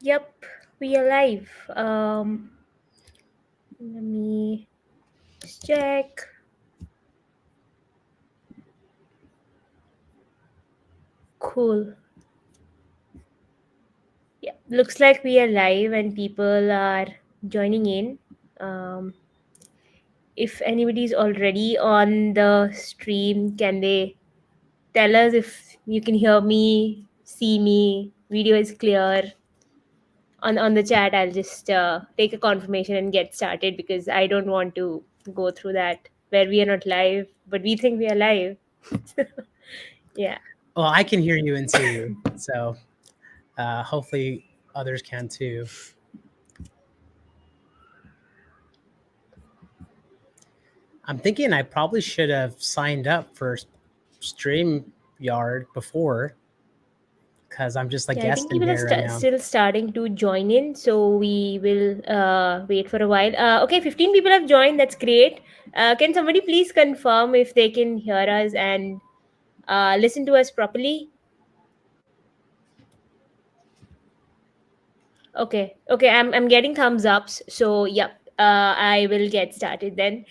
Yep, we are live. Let me just check. Cool. Yeah, looks like we are live and people are joining in. Um, if anybody's already on the stream, can they tell us if you can hear me, see me, video is clear? On the chat, I'll just take a confirmation and get started because I don't want to go through that where we are not live, but we think we are live. Yeah. Well, I can hear you and see you, so hopefully others can too. I'm thinking I probably should have signed up for StreamYard before because I'm just a Yeah, I think guest in people are here right now. still starting to join in, so we will wait for a while. Okay, 15 people have joined. That's great. Can somebody please confirm if they can hear us and listen to us properly? Okay, I'm getting thumbs ups. So yep, I will get started then.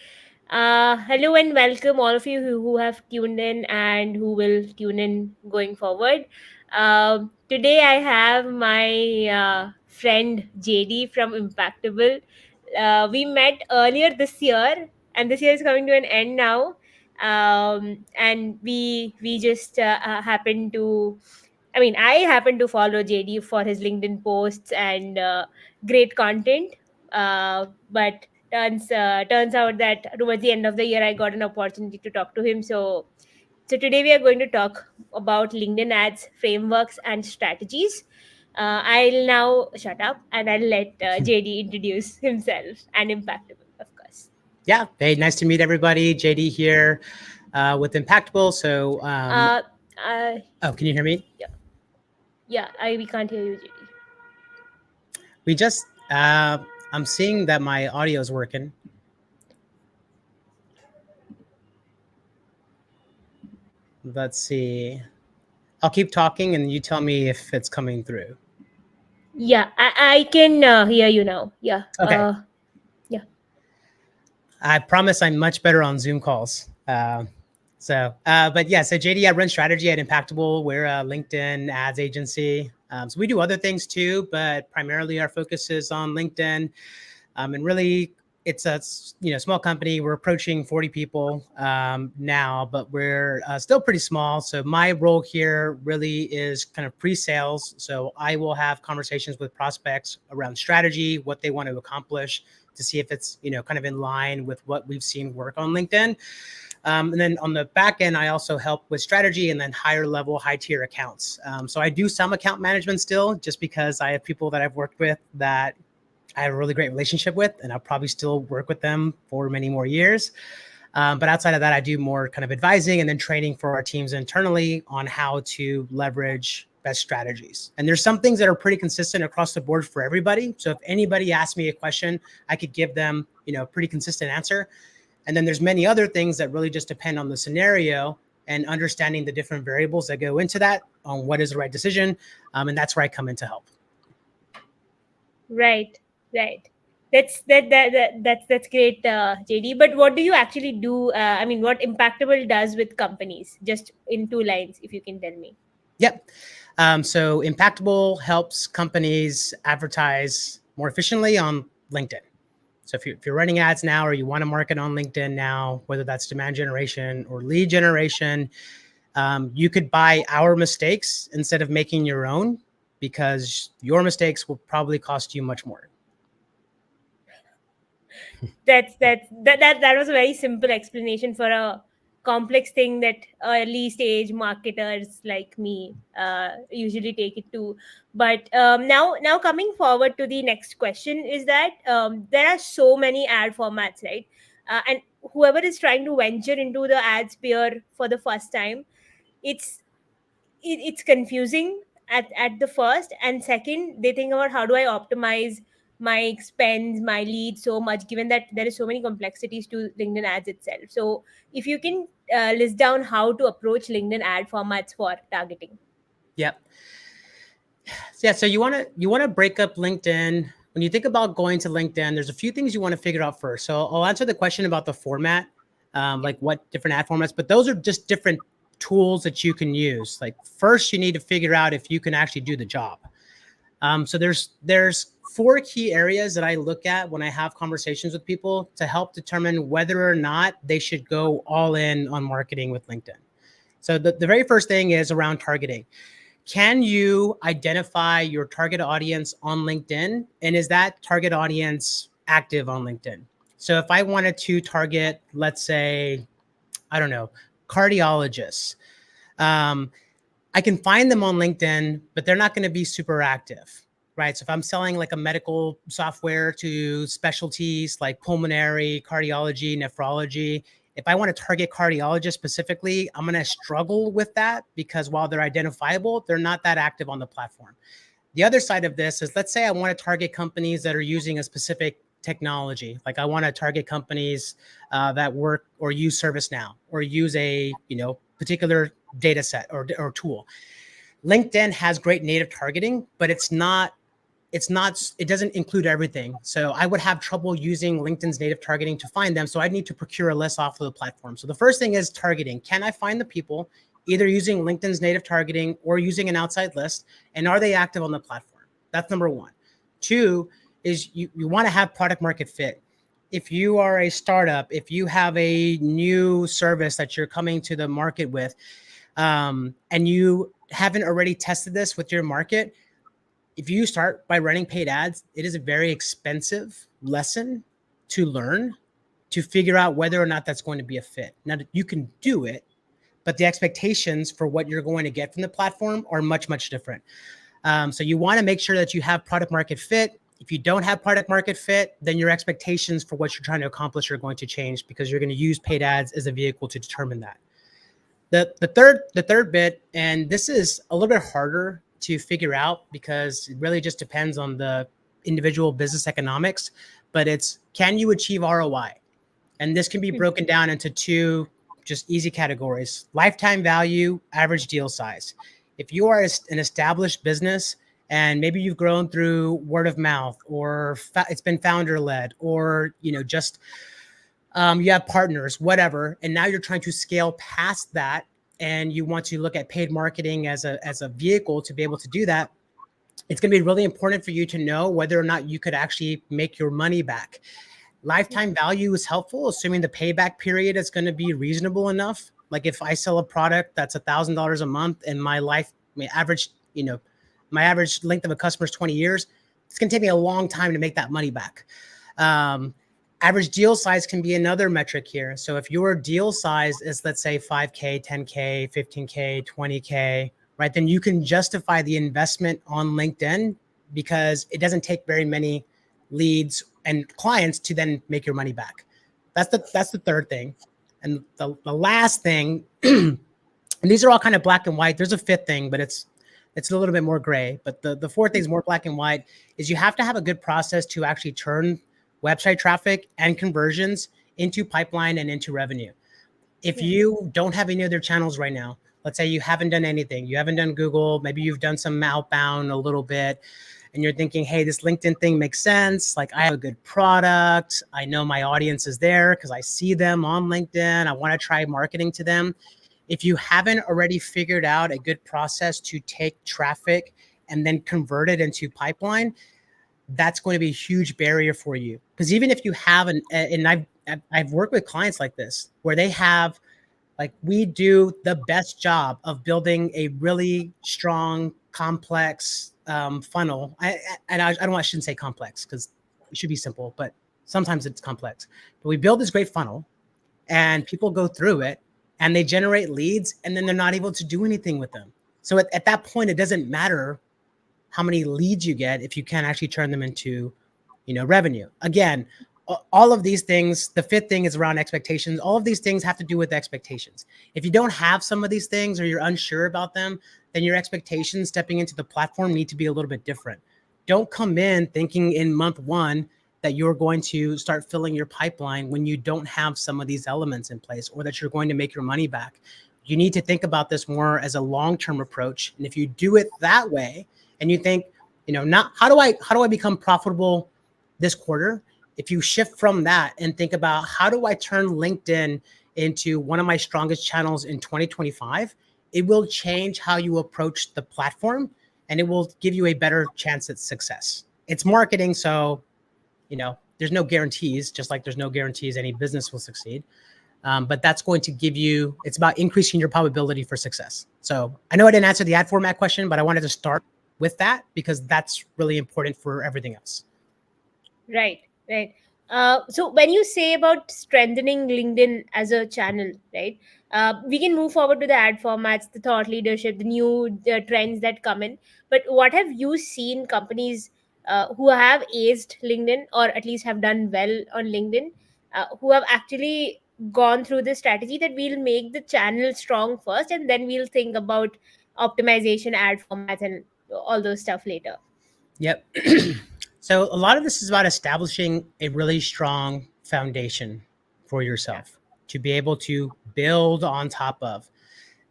Hello and welcome all of you who have tuned in and who will tune in going forward. Today I have my friend JD from Impactable. We met earlier this year, and this year is coming to an end now. And we just happened to, I mean, I happen to follow JD for his LinkedIn posts and great content. But turns out that towards the end of the year, I got an opportunity to talk to him. So today we are going to talk about LinkedIn ads, frameworks, and strategies. I'll now shut up and I'll let JD introduce himself and Impactable, of course. Yeah, hey, nice to meet everybody. JD here with Impactable. So, Uh, uh, oh, can you hear me? yeah, yeah. We can't hear you, JD. We just, I'm seeing that my audio is working. Let's see. I'll keep talking and you tell me if it's coming through. Yeah, I can hear you now. Yeah. Okay. Yeah. I promise I'm much better on Zoom calls. But yeah, so JD, I run strategy at Impactable. We're a LinkedIn ads agency. So we do other things too, but primarily our focus is on LinkedIn. And really, it's a small company. We're approaching 40 people now, but we're still pretty small. So my role here really is kind of pre-sales. So I will have conversations with prospects around strategy, what they want to accomplish, to see if it's kind of in line with what we've seen work on LinkedIn. And then on the back end, I also help with strategy and then higher level, high tier accounts. So I do some account management still, just because I have people that I've worked with that I have a really great relationship with, and I'll probably still work with them for many more years. But outside of that, I do more kind of advising and then training for our teams internally on how to leverage best strategies. And there's some things that are pretty consistent across the board for everybody. So if anybody asks me a question, I could give them, a pretty consistent answer. And then there's many other things that really just depend on the scenario and understanding the different variables that go into that on what is the right decision. And that's where I come in to help. Right. Right. That's great, JD. But what do you actually do? I mean, what Impactable does with companies? Just in two lines, if you can tell me. Yep. So Impactable helps companies advertise more efficiently on LinkedIn. So if you're running ads now, or you want to market on LinkedIn now, whether that's demand generation or lead generation, you could buy our mistakes instead of making your own, because your mistakes will probably cost you much more. That was a very simple explanation for a complex thing that early stage marketers like me usually take it to. But now coming forward to the next question is that there are so many ad formats, right? And whoever is trying to venture into the ad sphere for the first time, it's it's confusing at the first, and second they think about how do I optimize my expense, my lead so much, given that there is so many complexities to LinkedIn ads itself. So if you can list down how to approach LinkedIn ad formats for targeting. Yep. Yeah, so you want to break up LinkedIn. When you think about going to LinkedIn, there's a few things you want to figure out first. So I'll answer the question about the format, like what different ad formats, but those are just different tools that you can use. Like first, you need to figure out if you can actually do the job. So there's four key areas that I look at when I have conversations with people to help determine whether or not they should go all in on marketing with LinkedIn. So the very first thing is around targeting. Can you identify your target audience on LinkedIn? And is that target audience active on LinkedIn? So if I wanted to target, let's say, I don't know, cardiologists, um, I can find them on LinkedIn, but they're not going to be super active, right? So if I'm selling like a medical software to specialties like pulmonary, cardiology, nephrology, if I want to target cardiologists specifically, I'm going to struggle with that because while they're identifiable, they're not that active on the platform. The other side of this is let's say I want to target companies that are using a specific technology. Like I want to target companies that work or use ServiceNow or use a particular data set or tool. LinkedIn has great native targeting, but it doesn't include everything. So I would have trouble using LinkedIn's native targeting to find them. So I'd need to procure a list off of the platform. So the first thing is targeting. Can I find the people either using LinkedIn's native targeting or using an outside list? And are they active on the platform? That's number one. Two is you want to have product market fit. If you are a startup, if you have a new service that you're coming to the market with, and you haven't already tested this with your market, if you start by running paid ads, it is a very expensive lesson to learn to figure out whether or not that's going to be a fit. Now, you can do it, but the expectations for what you're going to get from the platform are much, much different. So you want to make sure that you have product market fit. If you don't have product market fit, then your expectations for what you're trying to accomplish are going to change because you're going to use paid ads as a vehicle to determine that. The third bit, and this is a little bit harder to figure out because it really just depends on the individual business economics, but it's can you achieve ROI? And this can be broken down into two just easy categories: lifetime value, average deal size. If you are an established business and maybe you've grown through word of mouth or it's been founder led or just you have partners, whatever, and now you're trying to scale past that, and you want to look at paid marketing as a vehicle to be able to do that. It's going to be really important for you to know whether or not you could actually make your money back. Lifetime value is helpful, assuming the payback period is going to be reasonable enough. Like if I sell a product that's $1,000 a month and my average length of a customer is 20 years, it's going to take me a long time to make that money back. Average deal size can be another metric here. So if your deal size is, let's say, 5K, 10K, 15K, 20K, right, then you can justify the investment on LinkedIn because it doesn't take very many leads and clients to then make your money back. That's the third thing. And the last thing, and these are all kind of black and white. There's a fifth thing, but it's a little bit more gray. But the fourth thing is more black and white, is you have to have a good process to actually turn website traffic and conversions into pipeline and into revenue. If you don't have any other channels right now, let's say you haven't done anything, you haven't done Google, maybe you've done some outbound a little bit, and you're thinking, hey, this LinkedIn thing makes sense. Like I have a good product. I know my audience is there because I see them on LinkedIn. I want to try marketing to them. If you haven't already figured out a good process to take traffic and then convert it into pipeline, that's going to be a huge barrier for you. Because even if you have and I've worked with clients like this where they have, like, we do the best job of building a really strong, complex funnel. I shouldn't say complex because it should be simple, but sometimes it's complex. But we build this great funnel and people go through it and they generate leads and then they're not able to do anything with them. So at that point, it doesn't matter how many leads you get if you can't actually turn them into revenue. Again, all of these things, the fifth thing is around expectations. All of these things have to do with expectations. If you don't have some of these things or you're unsure about them, then your expectations stepping into the platform need to be a little bit different. Don't come in thinking in month one that you're going to start filling your pipeline when you don't have some of these elements in place, or that you're going to make your money back. You need to think about this more as a long-term approach. And if you do it that way, and you think, not how do I become profitable this quarter? If you shift from that and think about how do I turn LinkedIn into one of my strongest channels in 2025, it will change how you approach the platform and it will give you a better chance at success. It's marketing, so there's no guarantees, just like there's no guarantees any business will succeed. But that's going to give you, it's about increasing your probability for success. So I know I didn't answer the ad format question, but I wanted to start with that because that's really important for everything else. Right, right. So when you say about strengthening LinkedIn as a channel, right, we can move forward to the ad formats, the thought leadership, the new trends that come in. But what have you seen companies who have aced LinkedIn, or at least have done well on LinkedIn, who have actually gone through the strategy that we'll make the channel strong first, and then we'll think about optimization, ad formats, and all those stuff later. Yep. So a lot of this is about establishing a really strong foundation for Yeah. yourself to be able to build on top of.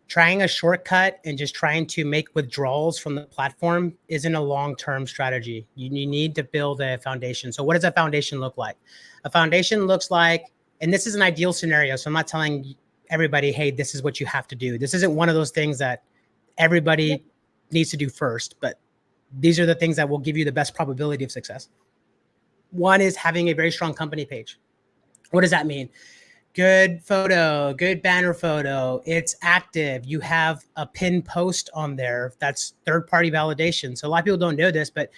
Trying a shortcut and just trying to make withdrawals from the platform isn't a long-term strategy. You need to build a foundation. So what does a foundation look like? A foundation looks like, and this is an ideal scenario, so I'm not telling everybody, hey, this is what you have to do. This isn't one of those things that Yep. everybody needs to do first, but these are the things that will give you the best probability of success. One is having a very strong company page. What does that mean? Good photo, good banner photo. It's active. You have a pinned post on there. That's third-party validation. So a lot of people don't know this, but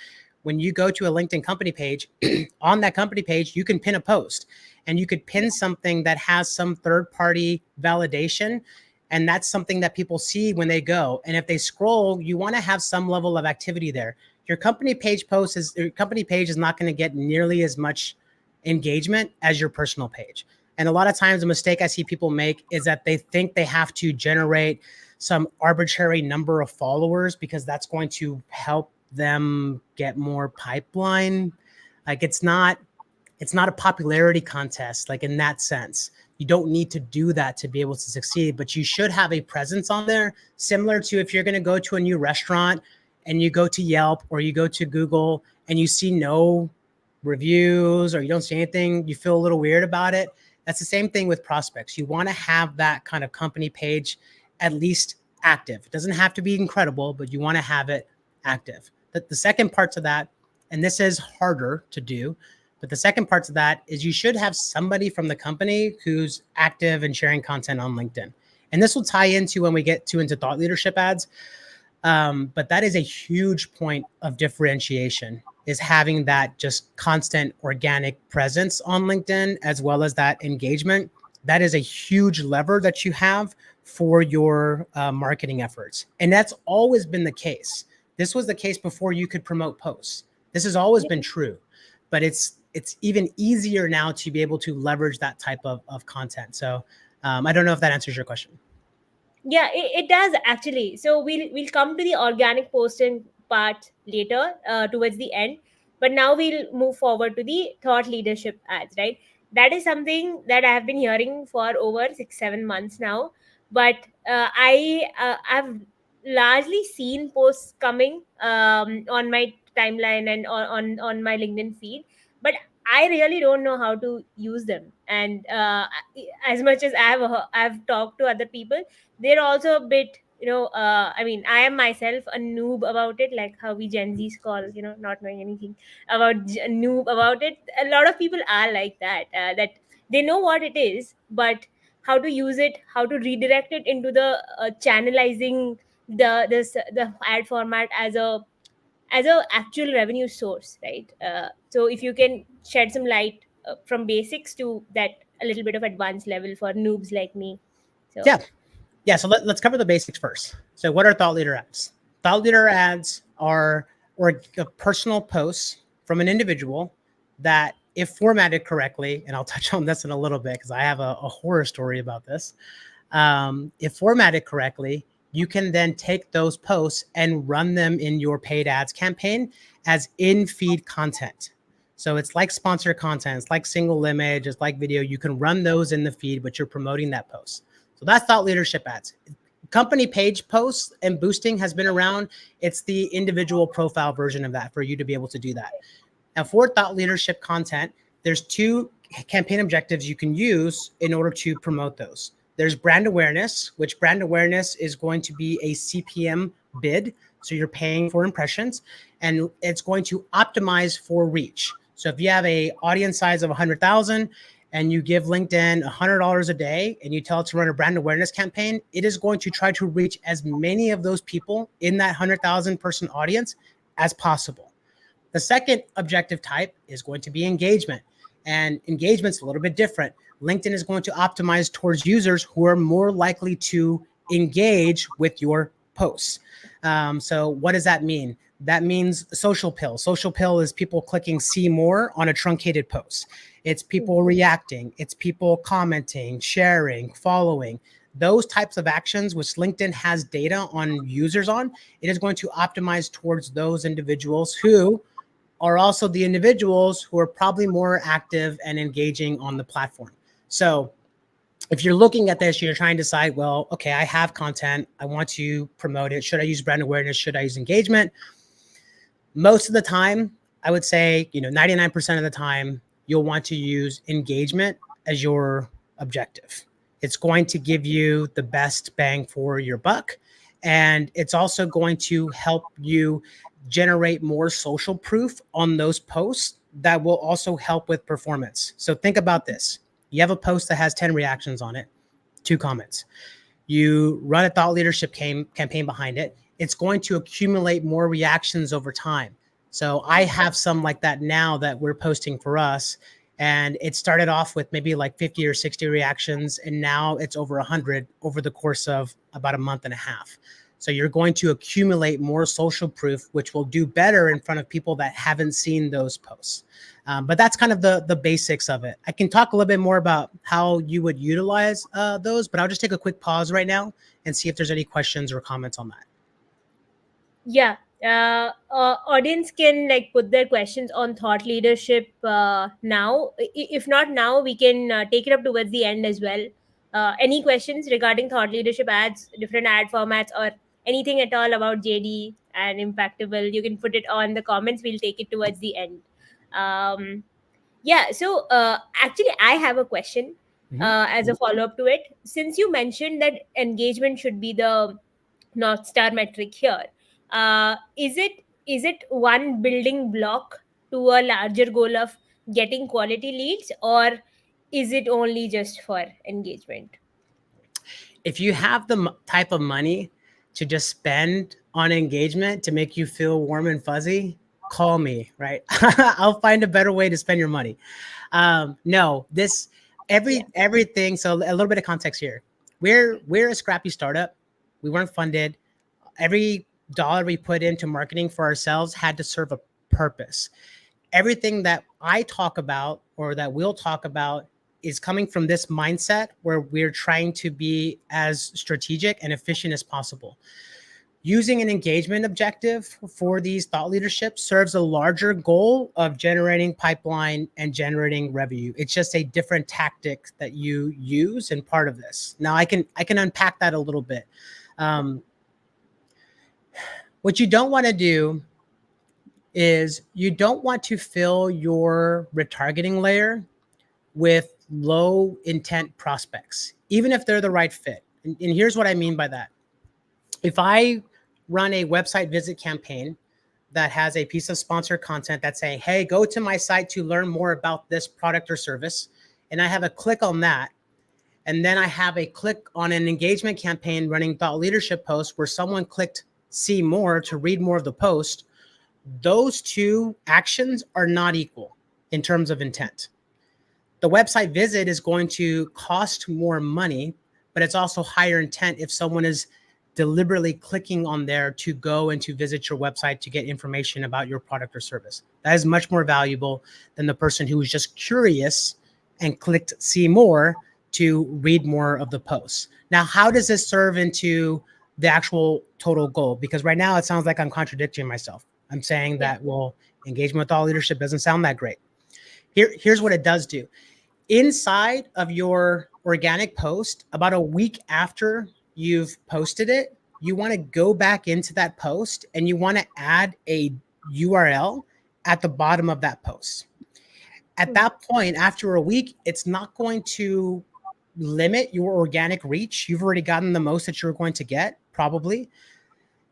when you go to a LinkedIn company page, on that company page, you can pin a post and you could pin something that has some third-party validation. And that's something that people see when they go. And if they scroll, you want to have some level of activity there. Your company page is not going to get nearly as much engagement as your personal page. And a lot of times the mistake I see people make is that they think they have to generate some arbitrary number of followers because that's going to help them get more pipeline. Like it's not a popularity contest, like in that sense. You don't need to do that to be able to succeed, but you should have a presence on there, similar to if you're going to go to a new restaurant and you go to Yelp or you go to Google and you see no reviews or you don't see anything, you feel a little weird about it. That's the same thing with prospects. You want to have that kind of company page at least active. It doesn't have to be incredible, but you want to have it active. The second part to that, and this is harder to do, but the second part to that is you should have somebody from the company who's active and sharing content on LinkedIn. And this will tie into when we get into thought leadership ads. But that is a huge point of differentiation, is having that just constant organic presence on LinkedIn, as well as that engagement. That is a huge lever that you have for your marketing efforts. And that's always been the case. This was the case before you could promote posts. This has always been true, but it's even easier now to be able to leverage that type of content. So I don't know if that answers your question. Yeah, it does actually. So we'll come to the organic posting part later, towards the end. But now we'll move forward to the thought leadership ads, right? That is something that I have been hearing for over 6-7 months now. But I've largely seen posts coming on my timeline and on my LinkedIn feed, but I really don't know how to use them. And as much as I've talked to other people, they're also a bit, I mean, I am myself a noob about it, like how we Gen Z's call, not knowing anything about noob about it. A lot of people are like that, that they know what it is, but how to use it, how to redirect it into the channelizing the ad format as a actual revenue source, right? So if you can shed some light from basics to that a little bit of advanced level for noobs like me. So Yeah. Yeah, so let's cover the basics first. So what are thought leader ads? Thought leader ads are personal posts from an individual that, if formatted correctly, and I'll touch on this in a little bit because I have a horror story about this. If formatted correctly, you can then take those posts and run them in your paid ads campaign as in-feed content. So it's like sponsored content, it's like single image, it's like video. You can run those in the feed, but you're promoting that post. So that's thought leadership ads. company page posts and boosting has been around. It's the individual profile version of that for you to be able to do that. Now, for thought leadership content, there's two campaign objectives you can use in order to promote those. There's brand awareness, which brand awareness is going to be a CPM bid. So you're paying for impressions, and it's going to optimize for reach. So if you have a audience size of 100,000 and you give LinkedIn $100 a day and you tell it to run a brand awareness campaign, it is going to try to reach as many of those people in that 100,000 person audience as possible. The second objective type is going to be engagement. And engagement's a little bit different. LinkedIn is going to optimize towards users who are more likely to engage with your posts. So what does that mean? That means social pill. Social pill is people clicking see more on a truncated post. It's people reacting. It's people commenting, sharing, following. Those types of actions, which LinkedIn has data on users on, it is going to optimize towards those individuals who are also the individuals who are probably more active and engaging on the platform. So if you're looking at this, you're trying to decide, well, okay, I have content. I want to promote it. Should I use brand awareness? Should I use engagement? Most of the time, I would say, 99% of the time, you'll want to use engagement as your objective. It's going to give you the best bang for your buck. And it's also going to help you generate more social proof on those posts that will also help with performance. So think about this. You have a post that has 10 reactions on it, 2 comments. You run a thought leadership campaign behind it. It's going to accumulate more reactions over time. So I have some like that now that we're posting for us. And it started off with maybe like 50 or 60 reactions. And now it's over 100 over the course of about a month and a half. So you're going to accumulate more social proof, which will do better in front of people that haven't seen those posts. But that's kind of the basics of it. I can talk a little bit more about how you would utilize those, but I'll just take a quick pause right now and see if there's any questions or comments on that. Yeah. Audience can like put their questions on thought leadership now. If not now, we can take it up towards the end as well. Any questions regarding thought leadership ads, different ad formats, or anything at all about JD and Impactable, you can put it on the comments. We'll take it towards the end. Um, yeah. So actually, I have a question as a follow up to it. Since you mentioned that engagement should be the North Star metric here, is it one building block to a larger goal of getting quality leads, or is it only just for engagement? If you have the type of money to just spend on engagement to make you feel warm and fuzzy, call me, right? I'll find a better way to spend your money. No, this everything. So a little bit of context here. We're a scrappy startup. We weren't funded. Every dollar we put into marketing for ourselves had to serve a purpose. Everything that I talk about or that we'll talk about is coming from this mindset where we're trying to be as strategic and efficient as possible. Using an engagement objective for these thought leadership serves a larger goal of generating pipeline and generating revenue. It's just a different tactic that you use and part of this. Now I can unpack that a little bit. What you don't want to do is you don't want to fill your retargeting layer with low intent prospects, even if they're the right fit. And here's what I mean by that. If I run a website visit campaign that has a piece of sponsored content that's saying, hey, go to my site to learn more about this product or service, and I have a click on that, and then I have a click on an engagement campaign running thought leadership posts where someone clicked see more to read more of the post, those two actions are not equal in terms of intent. The website visit is going to cost more money, but it's also higher intent if someone is deliberately clicking on there to go and to visit your website to get information about your product or service. That is much more valuable than the person who was just curious and clicked see more to read more of the posts. Now, how does this serve into the actual total goal? Because right now it sounds like I'm contradicting myself. I'm saying that, well, engagement with thought leadership doesn't sound that great. Here's what it does do. Inside of your organic post, about a week after you've posted it, you want to go back into that post and you want to add a URL at the bottom of that post. At Hmm. that point, after a week, it's not going to limit your organic reach. You've already gotten the most that you're going to get, probably.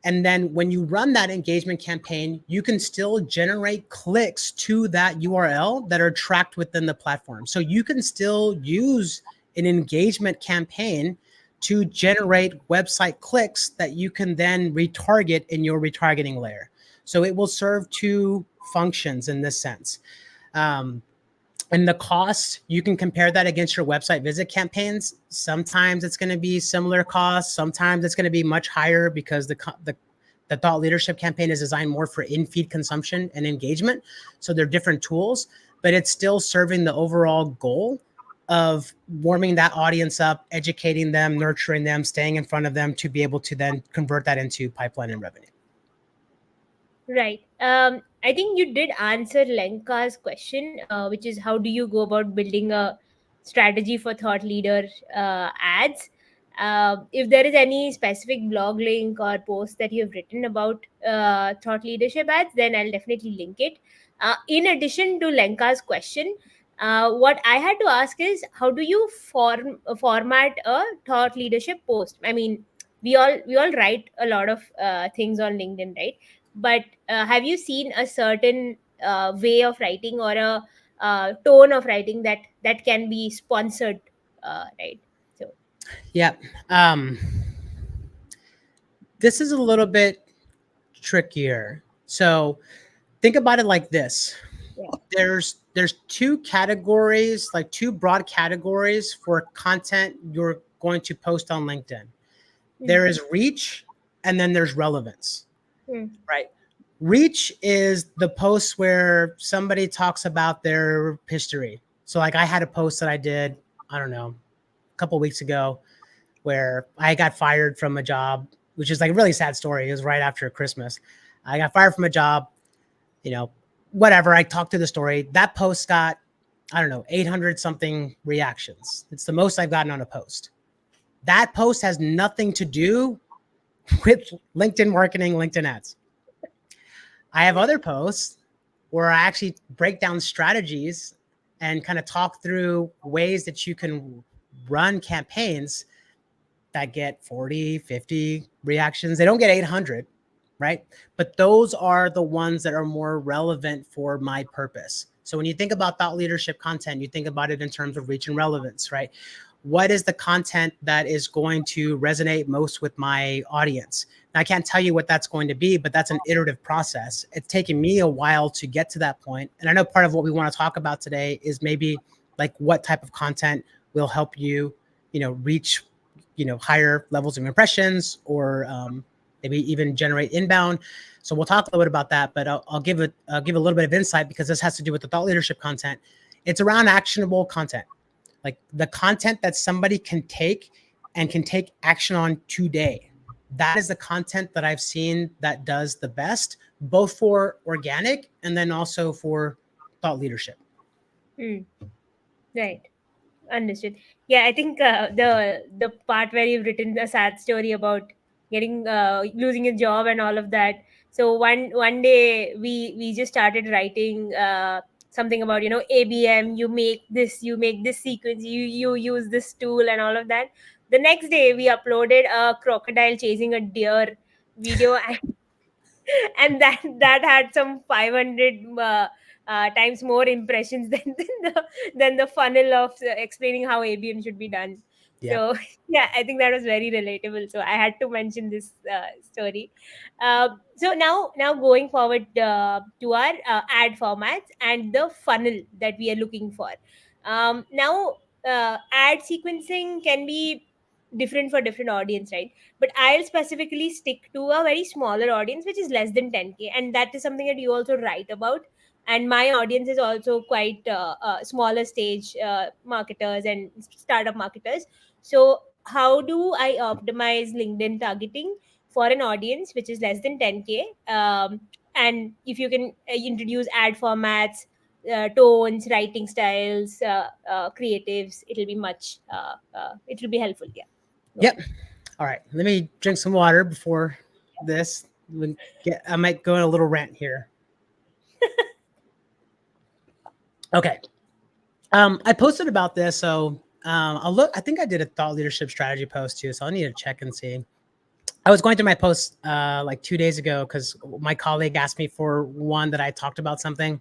And then when you run that engagement campaign, you can still generate clicks to that URL that are tracked within the platform. So you can still use an engagement campaign to generate website clicks that you can then retarget in your retargeting layer. So it will serve two functions in this sense. Um, and the cost, you can compare that against your website visit campaigns. Sometimes it's going to be similar costs. Sometimes it's going to be much higher because the thought leadership campaign is designed more for in-feed consumption and engagement. So they're different tools, but it's still serving the overall goal of warming that audience up, educating them, nurturing them, staying in front of them to be able to then convert that into pipeline and revenue. Right. I think you did answer Lenka's question, which is how do you go about building a strategy for thought leader ads? If there is any specific blog link or post that you have written about thought leadership ads, then I'll definitely link it. In addition to Lenka's question, what I had to ask is how do you format a thought leadership post? I mean, we all write a lot of things on LinkedIn, right? But have you seen a certain way of writing or a tone of writing that can be sponsored, right? So Yeah. Um, this is a little bit trickier. So think about it like this. yeah. There's two categories, like two broad categories for content you're going to post on LinkedIn. Mm, There is reach and then there's relevance, mm, right? Reach is the post where somebody talks about their history. So like I had a post that I did, I don't know, a couple weeks ago where I got fired from a job, which is like a really sad story. It was right after Christmas. I got fired from a job, you know, whatever. I talked to the story. That post got, I don't know, 800 something reactions. It's the most I've gotten on a post. That post has nothing to do with LinkedIn marketing, LinkedIn ads. I have other posts where I actually break down strategies and kind of talk through ways that you can run campaigns that get 40, 50 reactions. They don't get 800, right? But those are the ones that are more relevant for my purpose. So when you think about thought leadership content, you think about it in terms of reach and relevance, right? What is the content that is going to resonate most with my audience? Now, I can't tell you what that's going to be, but that's an iterative process. It's taken me a while to get to that point. And I know part of what we want to talk about today is maybe like what type of content will help you, reach, higher levels of impressions or maybe even generate inbound. So we'll talk a little bit about that, but I'll give a little bit of insight because this has to do with the thought leadership content. It's around actionable content, like the content that somebody can take and can take action on today. That is the content that I've seen that does the best, both for organic and then also for thought leadership. mm, right. Understood. Yeah, I think the part where you've written a sad story about getting losing a job and all of that. So one day we just started writing something about ABM. You make this sequence. You use this tool and all of that. The next day we uploaded a crocodile chasing a deer video, and that had some 500 times more impressions than the funnel of explaining how ABM should be done. Yep. So yeah, I think that was very relatable. So I had to mention this story. So now going forward to our ad formats and the funnel that we are looking for. Now ad sequencing can be different for different audience, right? But I'll specifically stick to a very smaller audience, which is less than 10K, and that is something that you also write about. And my audience is also quite smaller stage marketers and startup marketers. So how do I optimize LinkedIn targeting for an audience which is less than 10K? And if you can introduce ad formats, tones, writing styles, creatives, it'll be helpful. Yeah, go Yep. ahead. All right, let me drink some water before this. I might go on a little rant here. Okay. I posted about this, so I'll look. I think I did a thought leadership strategy post too, so I'll need to check and see. I was going through my post like 2 days ago because my colleague asked me for one that I talked about something,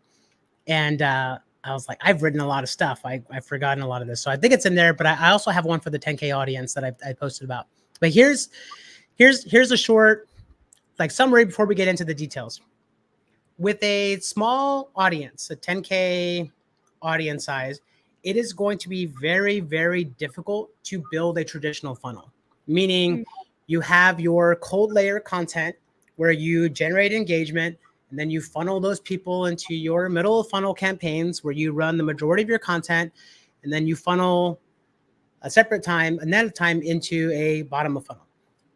and I was like, I've written a lot of stuff. I've forgotten a lot of this, so I think it's in there. But I also have one for the 10K audience that I posted about. But here's a short like summary before we get into the details. With a small audience, a 10K audience size, it is going to be very, very difficult to build a traditional funnel, meaning you have your cold layer content where you generate engagement and then you funnel those people into your middle of funnel campaigns where you run the majority of your content, and then you funnel another time into a bottom of funnel.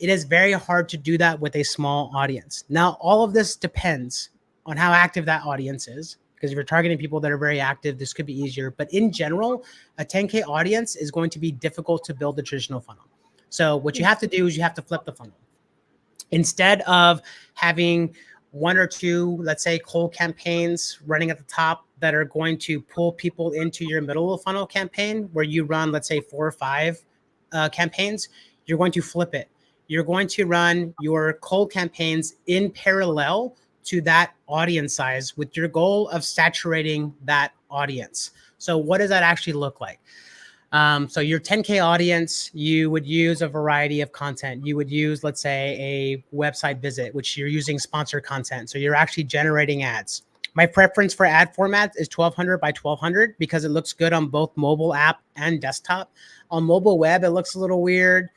It is very hard to do that with a small audience. Now, all of this depends on how active that audience is, because if you're targeting people that are very active, this could be easier. But in general, a 10K audience is going to be difficult to build a traditional funnel. So what you have to do is you have to flip the funnel. Instead of having one or two, let's say, cold campaigns running at the top that are going to pull people into your middle of funnel campaign where you run, let's say, 4 or 5 campaigns, you're going to flip it. You're going to run your cold campaigns in parallel to that audience size with your goal of saturating that audience. So what does that actually look like? So your 10K audience, you would use a variety of content. You would use, let's say, a website visit, which you're using sponsored content. So you're actually generating ads. My preference for ad format is 1200 by 1200 because it looks good on both mobile app and desktop. On mobile web, it looks a little weird.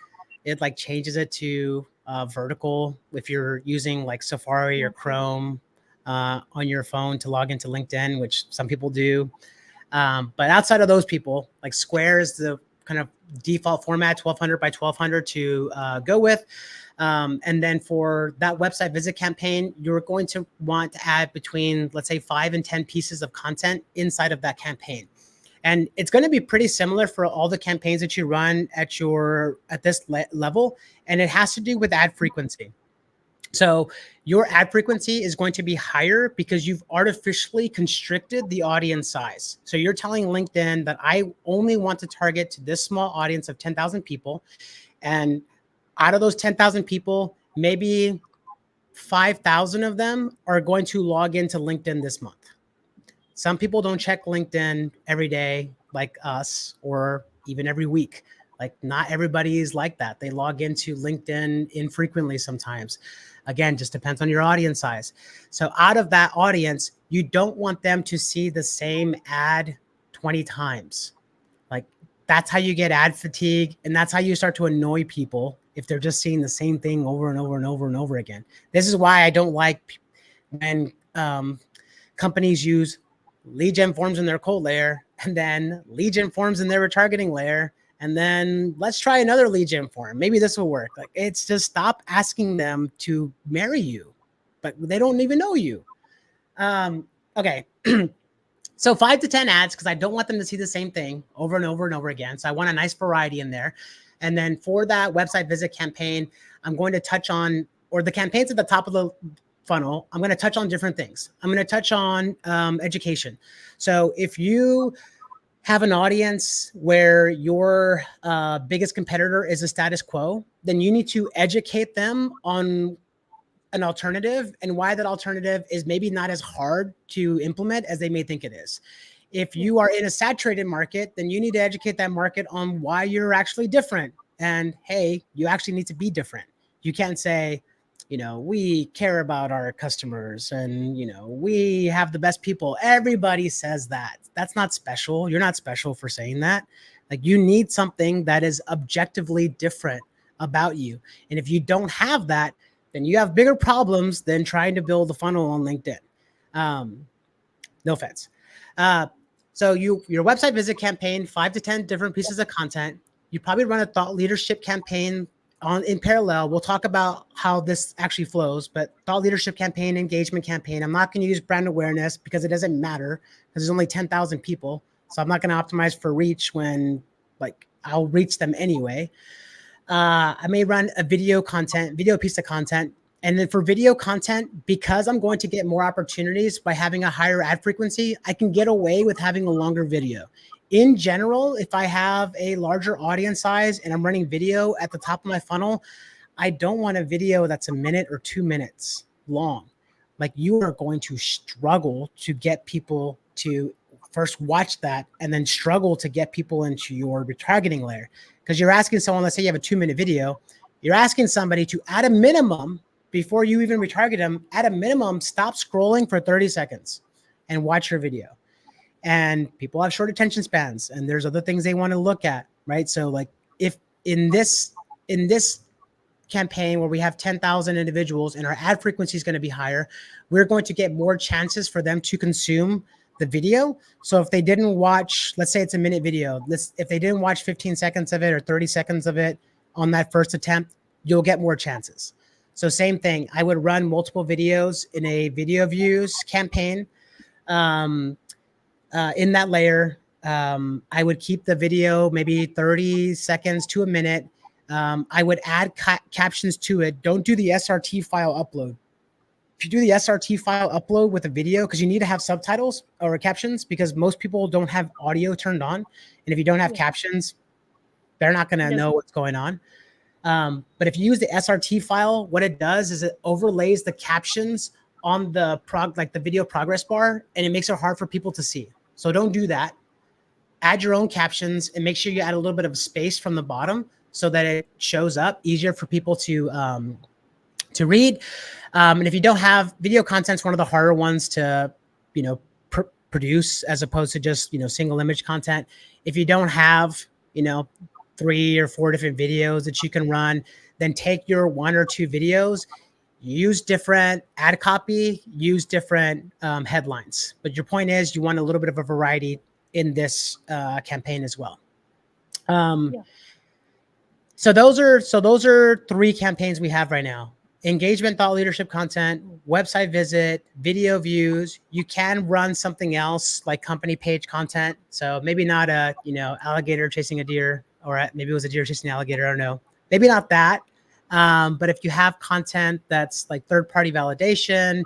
It like changes it to vertical if you're using like Safari or Chrome on your phone to log into LinkedIn, which some people do. But outside of those people, like square is the kind of default format, 1200 by 1200 to go with. And then for that website visit campaign, you're going to want to add between, let's say, 5 and 10 pieces of content inside of that campaign. And it's going to be pretty similar for all the campaigns that you run at this level. And it has to do with ad frequency. So your ad frequency is going to be higher because you've artificially constricted the audience size. So you're telling LinkedIn that I only want to target to this small audience of 10,000 people. And out of those 10,000 people, maybe 5,000 of them are going to log into LinkedIn this month. Some people don't check LinkedIn every day like us, or even every week. Like not everybody is like that. They log into LinkedIn infrequently sometimes. Again, just depends on your audience size. So out of that audience, you don't want them to see the same ad 20 times. Like that's how you get ad fatigue, and that's how you start to annoy people if they're just seeing the same thing over and over and over and over again. This is why I don't like when companies use lead gen forms in their cold layer and then lead gen forms in their retargeting layer. And then let's try another lead gen form. Maybe this will work. Like it's just stop asking them to marry you, but they don't even know you. Okay. So 5 to 10 ads, because I don't want them to see the same thing over and over and over again. So I want a nice variety in there. And then for that website visit campaign, I'm going to touch on, or the campaigns at the top of the funnel, I'm going to touch on different things. I'm going to touch on education. So if you have an audience where your biggest competitor is a status quo, then you need to educate them on an alternative and why that alternative is maybe not as hard to implement as they may think it is. If you are in a saturated market, then you need to educate that market on why you're actually different. And hey, you actually need to be different. You can't say, we care about our customers and, we have the best people. Everybody says that. That's not special. You're not special for saying that. Like you need something that is objectively different about you. And if you don't have that, then you have bigger problems than trying to build a funnel on LinkedIn. No offense. So your website visit campaign, 5 to 10 different pieces of content. You probably run a thought leadership campaign in parallel. We'll talk about how this actually flows, but thought leadership campaign, engagement campaign. I'm not going to use brand awareness because it doesn't matter because there's only 10,000 people. So I'm not going to optimize for reach when like I'll reach them anyway. I may run a video piece of content. And then for video content, because I'm going to get more opportunities by having a higher ad frequency, I can get away with having a longer video. In general, if I have a larger audience size and I'm running video at the top of my funnel, I don't want a video that's a minute or 2 minutes long. Like, you are going to struggle to get people to first watch that and then struggle to get people into your retargeting layer. Because you're asking someone, let's say you have a 2 minute video, you're asking somebody to, at a minimum, before you even retarget them, at a minimum, stop scrolling for 30 seconds and watch your video. And people have short attention spans and there's other things they want to look at, right? So like, if in this campaign where we have 10,000 individuals and our ad frequency is going to be higher, we're going to get more chances for them to consume the video. So if they didn't watch, let's say it's a minute video, if they didn't watch 15 seconds of it or 30 seconds of it on that first attempt, you'll get more chances. So same thing, I would run multiple videos in a video views campaign. In that layer, I would keep the video maybe 30 seconds to a minute. I would add captions to it. Don't do the SRT file upload. If you do the SRT file upload with a video, because you need to have subtitles or captions, because most people don't have audio turned on. And if you don't have Yeah. captions, they're not going to know what's going on. But if you use the SRT file, what it does is it overlays the captions on the the video progress bar, and it makes it hard for people to see. So don't do that. Add your own captions and make sure you add a little bit of space from the bottom so that it shows up easier for people to read. And if you don't have video content, it's one of the harder ones to, produce, as opposed to just, single image content. If you don't have, 3 or 4 different videos that you can run, then take your 1 or 2 videos, use different ad copy, use different headlines. But your point is, you want a little bit of a variety in this campaign as well. Yeah. So those are 3 campaigns we have right now: engagement, thought leadership content, website visit, video views. You can run something else like company page content. So maybe not a, alligator chasing a deer, or maybe it was a deer chasing an alligator. I don't know. Maybe not that. But if you have content that's like third-party validation,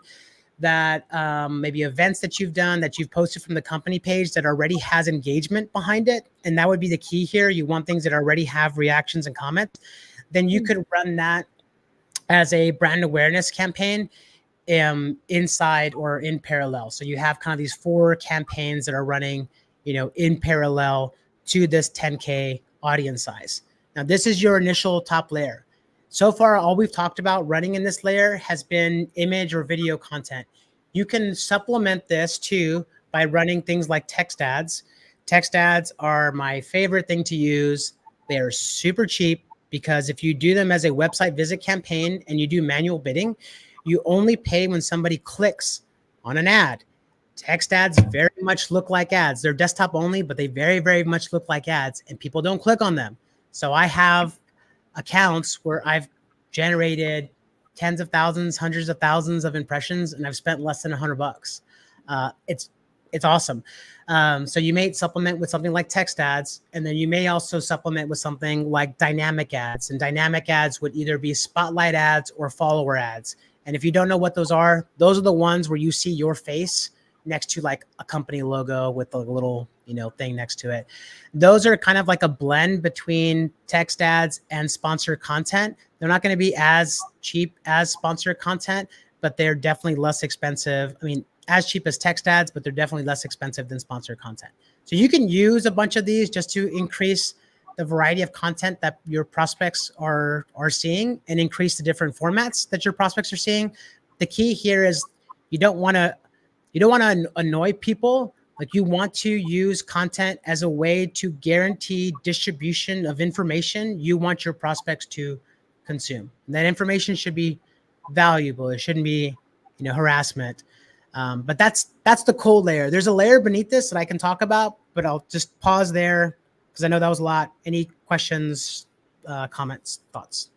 that maybe events that you've done, that you've posted from the company page that already has engagement behind it, and that would be the key here. You want things that already have reactions and comments. Then you could run that as a brand awareness campaign inside or in parallel. So you have kind of these 4 campaigns that are running, in parallel to this 10K audience size. Now, this is your initial top layer. So far, all we've talked about running in this layer has been image or video content. You can supplement this too by running things like text ads. Text ads are my favorite thing to use. They are super cheap, because if you do them as a website visit campaign and you do manual bidding, you only pay when somebody clicks on an ad. Text ads very much look like ads. They're desktop only, but they very, very much look like ads, and people don't click on them. So I have accounts where I've generated tens of thousands, hundreds of thousands of impressions, and I've spent less than $100. It's awesome. So you may supplement with something like text ads, and then you may also supplement with something like dynamic ads. And dynamic ads would either be spotlight ads or follower ads. And if you don't know what those are the ones where you see your face next to like a company logo with a little, thing next to it. Those are kind of like a blend between text ads and sponsored content. They're not going to be as cheap as sponsored content, but they're definitely less expensive. I mean, as cheap as text ads, but they're definitely less expensive than sponsored content. So you can use a bunch of these just to increase the variety of content that your prospects are seeing, and increase the different formats that your prospects are seeing. The key here is you don't want to annoy people. Like, you want to use content as a way to guarantee distribution of information you want your prospects to consume. And that information should be valuable. It shouldn't be, harassment. But that's the cold layer. There's a layer beneath this that I can talk about, but I'll just pause there because I know that was a lot. Any questions, comments, thoughts?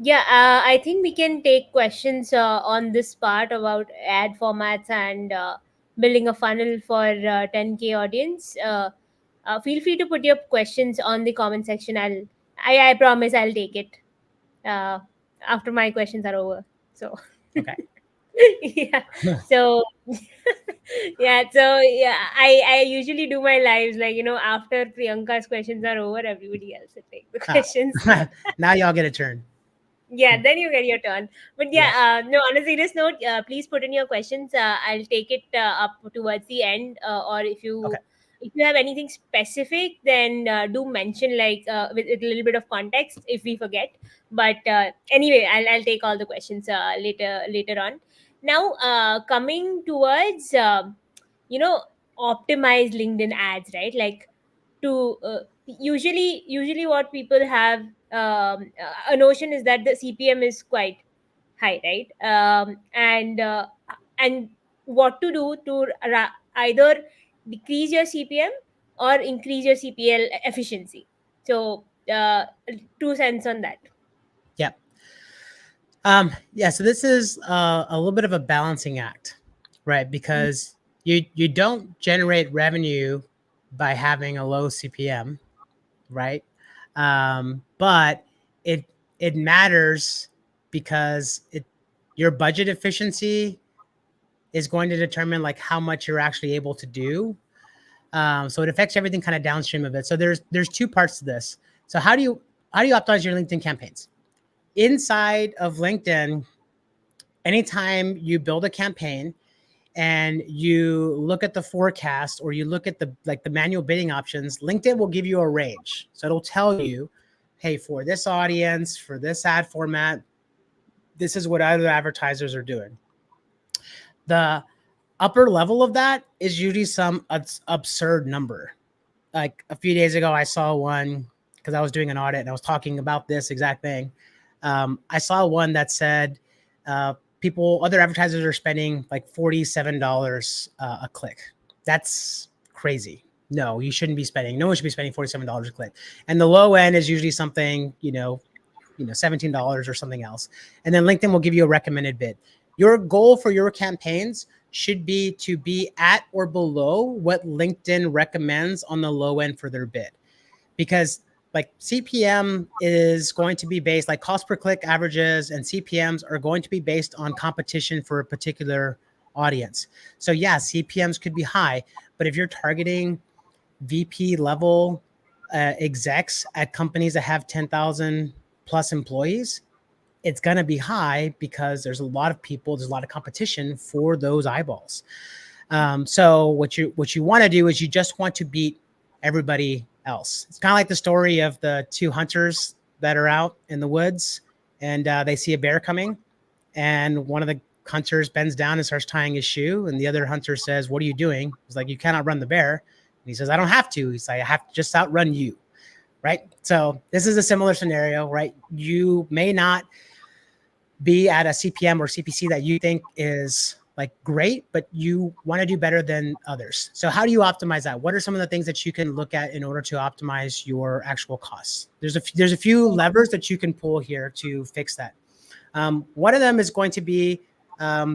Yeah, I think we can take questions on this part about ad formats and building a funnel for 10K audience. Feel free to put your questions on the comment section. I promise I'll take it uh, after my questions are over. So Okay. yeah, so I usually do my lives like, after Priyanka's questions are over, everybody else will take the Ah, questions. now y'all get a turn. Yeah, then you get your turn. But Yeah. yeah, no, on a serious note, please put in your questions. I'll take it up towards the end, or Okay. if you have anything specific, then do mention, like, with a little bit of context if we forget. But anyway, I'll take all the questions later on. Now, coming towards you know optimize LinkedIn ads, right? Like, to usually what people have a notion is that the CPM is quite high, right? And what to do to either decrease your CPM or increase your CPL efficiency. So, 2 cents on that. Yeah. Yeah. So this is a little bit of a balancing act, right? Because you don't generate revenue by having a low CPM, right? But it it matters because your budget efficiency is going to determine like how much you're actually able to do. So it affects everything kind of downstream of it. So there's two parts to this. So how do you optimize your LinkedIn campaigns? Inside of LinkedIn, anytime you build a campaign and you look at the forecast or you look at the manual bidding options, LinkedIn will give you a range. So it'll tell you, hey, for this audience, for this ad format, this is what other advertisers are doing. The upper level of that is usually some absurd number. Like a few days ago, I saw one because I was doing an audit and I was talking about this exact thing. I saw one that said other advertisers are spending like $47 a click. That's crazy. No, you shouldn't be spending. No one should be spending $47 a click. And the low end is usually something, $17 or something else. And then LinkedIn will give you a recommended bid. Your goal for your campaigns should be to be at or below what LinkedIn recommends on the low end for their bid. Because like CPM is going to be based, like cost per click averages and CPMs are going to be based on competition for a particular audience. So yeah, CPMs could be high, but if you're targeting VP level execs at companies that have 10,000 plus employees, it's going to be high because there's a lot of people, there's a lot of competition for those eyeballs. So what you want to do is you just want to beat everybody else. It's kind of like the story of the two hunters that are out in the woods and they see a bear coming, and one of the hunters bends down and starts tying his shoe, and the other hunter says, "What are you doing?" He's like, "You cannot run the bear." And he says, "I don't have to." He's like, "I have to just outrun you." Right? So this is a similar scenario, right? You may not be at a CPM or CPC that you think is like great, but you want to do better than others. So how do you optimize that? What are some of the things that you can look at in order to optimize your actual costs? There's a few levers that you can pull here to fix that. One of them is going to be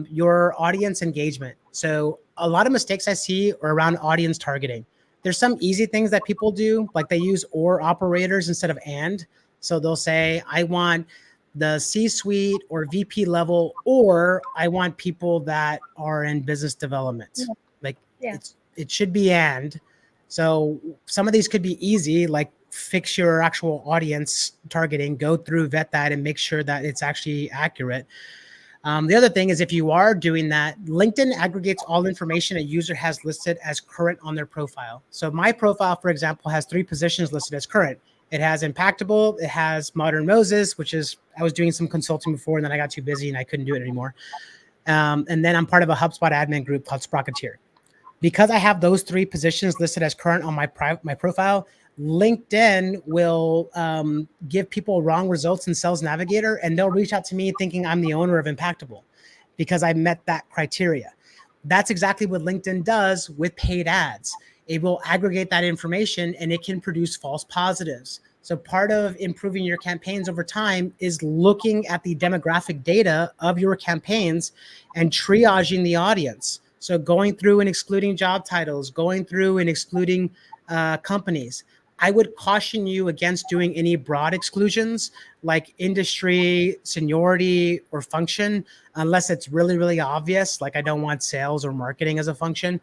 your audience engagement. So a lot of mistakes I see are around audience targeting. There's some easy things that people do, like they use or operators instead of and. So they'll say, I want the C-suite or VP level, or I want people that are in business development. Yeah. Like Yeah. it should be and. So some of these could be easy, like fix your actual audience targeting, go through, vet that, and make sure that it's actually accurate. The other thing is if you are doing that, LinkedIn aggregates all information a user has listed as current on their profile. So my profile, for example, has 3 positions listed as current. It has Impactable, it has Modern Moses, which is, I was doing some consulting before and then I got too busy and I couldn't do it anymore. And then I'm part of a HubSpot admin group called Sprocketeer. Because I have those 3 positions listed as current on my profile, LinkedIn will give people wrong results in Sales Navigator, and they'll reach out to me thinking I'm the owner of Impactable because I met that criteria. That's exactly what LinkedIn does with paid ads. It will aggregate that information and it can produce false positives. So part of improving your campaigns over time is looking at the demographic data of your campaigns and triaging the audience. So going through and excluding job titles, going through and excluding companies, I would caution you against doing any broad exclusions like industry, seniority, or function, unless it's really, really obvious. Like I don't want sales or marketing as a function,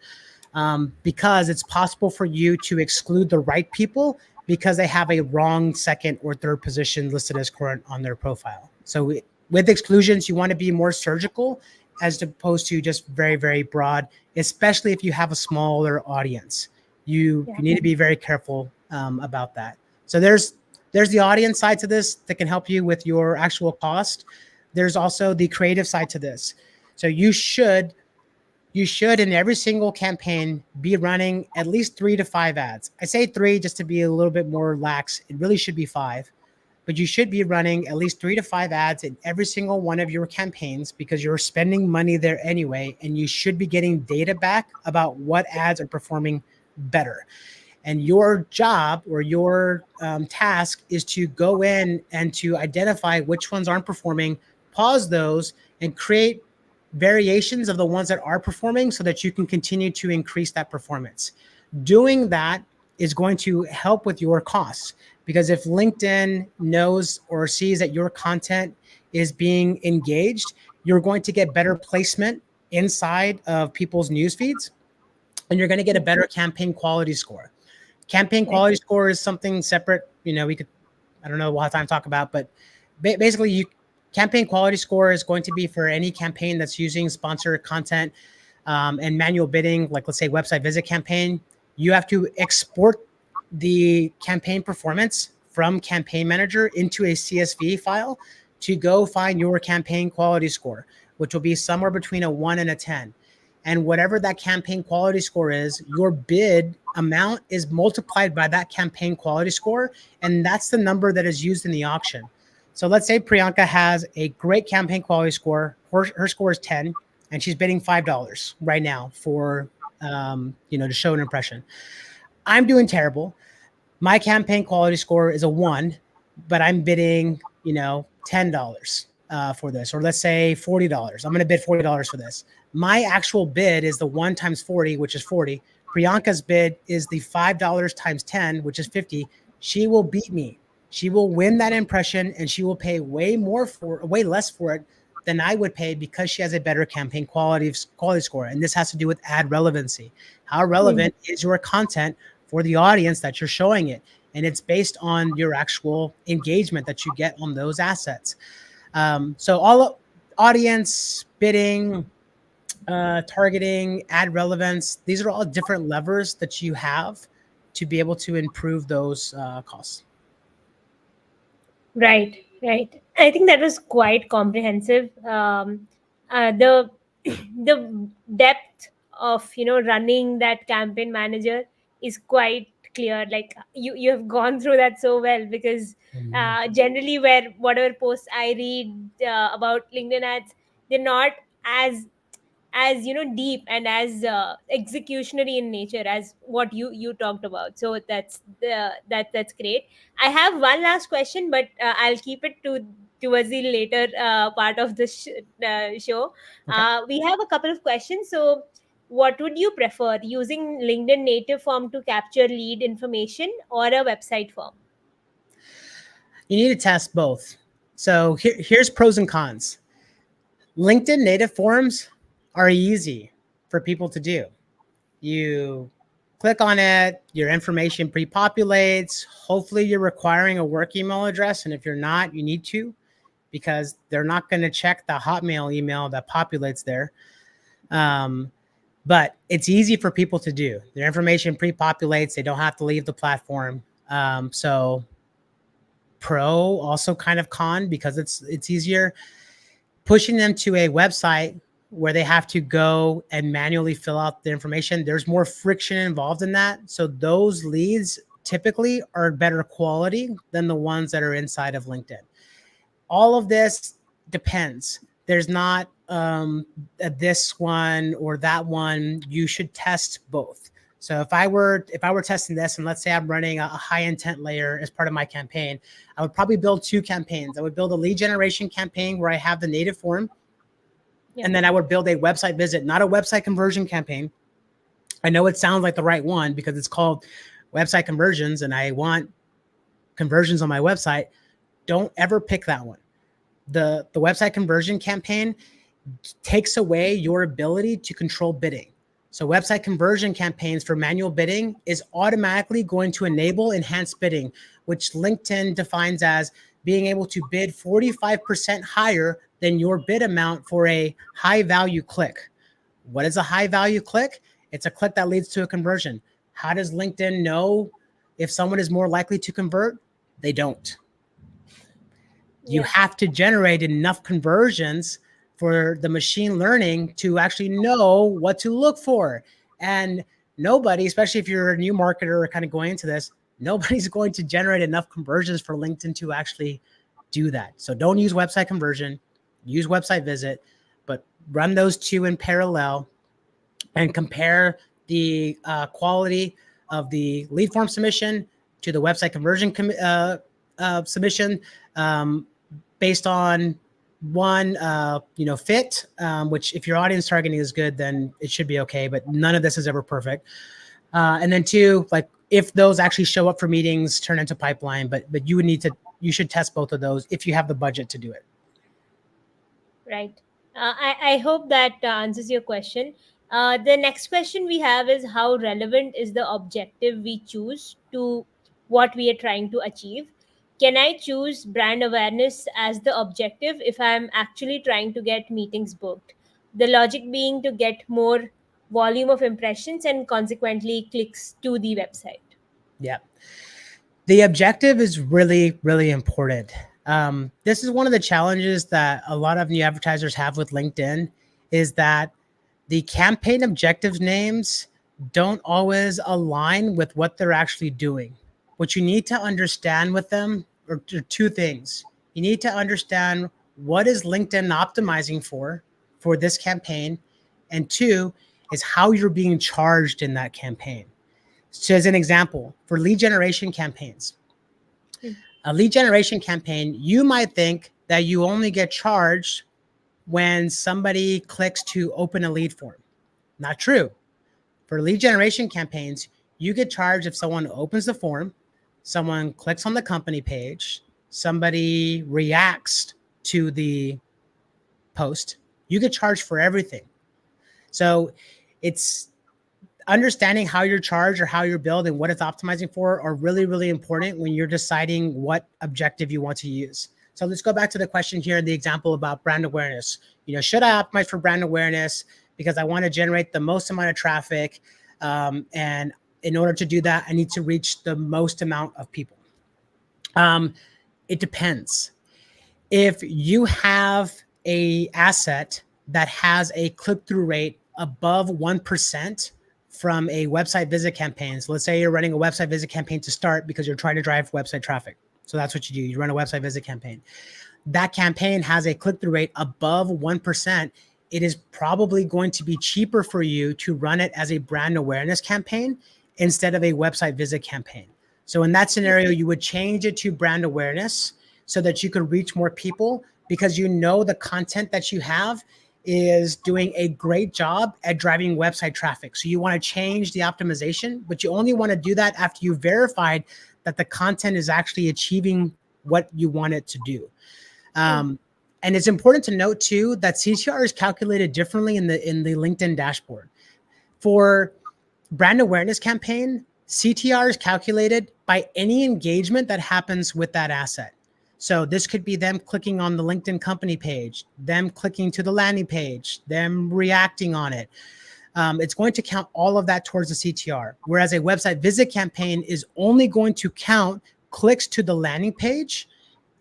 because it's possible for you to exclude the right people because they have a wrong second or third position listed as current on their profile. So with exclusions, you want to be more surgical as opposed to just very, very broad, especially if you have a smaller audience. You need to be very careful about that. So there's the audience side to this that can help you with your actual cost. There's also the creative side to this. So you should in every single campaign be running at least 3 to 5 ads. I say 3 just to be a little bit more lax. It really should be 5, but you should be running at least 3 to 5 ads in every single one of your campaigns because you're spending money there anyway, and you should be getting data back about what ads are performing better. And your job or your task is to go in and to identify which ones aren't performing, pause those, and create variations of the ones that are performing so that you can continue to increase that performance. Doing that is going to help with your costs, because if LinkedIn knows or sees that your content is being engaged, you're going to get better placement inside of people's news feeds, and you're going to get a better campaign quality score. Campaign quality score is something separate. We could, I don't know, we'll have time to talk about, but basically campaign quality score is going to be for any campaign that's using sponsored content and manual bidding, like let's say website visit campaign. You have to export the campaign performance from Campaign Manager into a CSV file to go find your campaign quality score, which will be somewhere between a 1 and a 10. And whatever that campaign quality score is, your bid amount is multiplied by that campaign quality score. And that's the number that is used in the auction. So let's say Priyanka has a great campaign quality score. Her score is 10, and she's bidding $5 right now for, to show an impression. I'm doing terrible. My campaign quality score is a 1, but I'm bidding, $10 for this, or let's say $40. I'm going to bid $40 for this. My actual bid is the 1 times 40, which is 40. Priyanka's bid is the $5 times 10, which is 50. She will beat me. She will win that impression, and she will pay way less for it than I would pay because she has a better campaign quality score. And this has to do with ad relevancy. How relevant is your content for the audience that you're showing it? And it's based on your actual engagement that you get on those assets. So all audience, bidding, targeting, ad relevance, these are all different levers that you have to be able to improve those costs. Right, right. I think that was quite comprehensive. The the depth of running that campaign manager is quite clear. Like you have gone through that so well, because generally, where whatever posts I read about LinkedIn ads, they're not as deep and as executionary in nature as what you talked about. So that's great. I have one last question, but I'll keep it towards the later part of the show. Okay. We have a couple of questions. So what would you prefer, using LinkedIn native form to capture lead information or a website form? You need to test both. So here's pros and cons. LinkedIn native forms are easy for people to do. You click on it, your information pre-populates. Hopefully you're requiring a work email address. And if you're not, you need to, because they're not going to check the Hotmail email that populates there. But it's easy for people to do. Their information pre-populates. They don't have to leave the platform. So pro, also kind of con, because it's easier. Pushing them to a website where they have to go and manually fill out the information, there's more friction involved in that. So those leads typically are better quality than the ones that are inside of LinkedIn. All of this depends. There's not this one or that one. You should test both. So if I were testing this, and let's say I'm running a high intent layer as part of my campaign, I would probably build 2 campaigns. I would build a lead generation campaign where I have the native form. Yeah. And then I would build a website visit, not a website conversion campaign. I know it sounds like the right one because it's called website conversions and I want conversions on my website, don't ever pick that one. The website conversion campaign takes away your ability to control bidding. So website conversion campaigns for manual bidding is automatically going to enable enhanced bidding, which LinkedIn defines as being able to bid 45% higher than your bid amount for a high value click. What is a high value click? It's a click that leads to a conversion. How does LinkedIn know if someone is more likely to convert? They don't. You Yeah. have to generate enough conversions for the machine learning to actually know what to look for. And nobody, especially if you're a new marketer or kind of going into this, nobody's going to generate enough conversions for LinkedIn to actually do that. So don't use website conversion, use website visit, but run those two in parallel and compare the quality of the lead form submission to the website conversion submission based on one, fit, which if your audience targeting is good, then it should be okay. But none of this is ever perfect. And then two, like if those actually show up for meetings, turn into pipeline. But you should test both of those if you have the budget to do it. Right. I hope that answers your question. The next question we have is, how relevant is the objective we choose to what we are trying to achieve? Can I choose brand awareness as the objective if I'm actually trying to get meetings booked? The logic being to get more volume of impressions and consequently clicks to the website. Yeah. The objective is really, really important. This is one of the challenges that a lot of new advertisers have with LinkedIn is that the campaign objectives names don't always align with what they're actually doing. What you need to understand with them are two things. You need to understand what is LinkedIn optimizing for this campaign, and two is how you're being charged in that campaign. So as an example, for lead generation campaigns, Hmm. a lead generation campaign, you might think that you only get charged when somebody clicks to open a lead form. Not true. For lead generation campaigns, you get charged if someone opens the form, someone clicks on the company page, somebody reacts to the post. You get charged for everything. So it's understanding how you're charged or how you're billed and what it's optimizing for are really, really important when you're deciding what objective you want to use. So let's go back to the question here in the example about brand awareness. Should I optimize for brand awareness because I want to generate the most amount of traffic? And in order to do that, I need to reach the most amount of people. It depends. If you have a asset that has a click-through rate above 1% from a website visit campaign. So let's say you're running a website visit campaign to start because you're trying to drive website traffic. So that's what you do. You run a website visit campaign. That campaign has a click-through rate above 1%. It is probably going to be cheaper for you to run it as a brand awareness campaign instead of a website visit campaign. So in that scenario, you would change it to brand awareness so that you could reach more people because the content that you have is doing a great job at driving website traffic. So you want to change the optimization, but you only want to do that after you verified that the content is actually achieving what you want it to do. And it's important to note too that CTR is calculated differently in the LinkedIn dashboard. For brand awareness campaign, CTR is calculated by any engagement that happens with that asset. So this could be them clicking on the LinkedIn company page, them clicking to the landing page, them reacting on it. It's going to count all of that towards the CTR. Whereas a website visit campaign is only going to count clicks to the landing page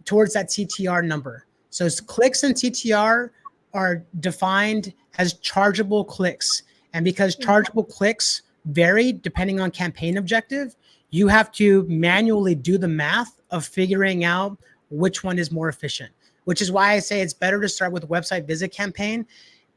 towards that CTR number. So clicks and CTR are defined as chargeable clicks. And because chargeable clicks vary depending on campaign objective, you have to manually do the math of figuring out which one is more efficient, which is why I say it's better to start with website visit campaign.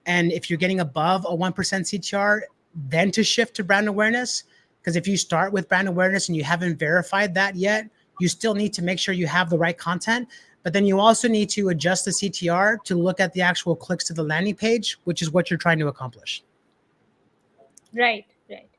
And if you're getting above a 1% CTR, then to shift to brand awareness. Because if you start with brand awareness and you haven't verified that yet, you still need to make sure you have the right content. But then you also need to adjust the CTR to look at the actual clicks to the landing page, which is what you're trying to accomplish. Right, right.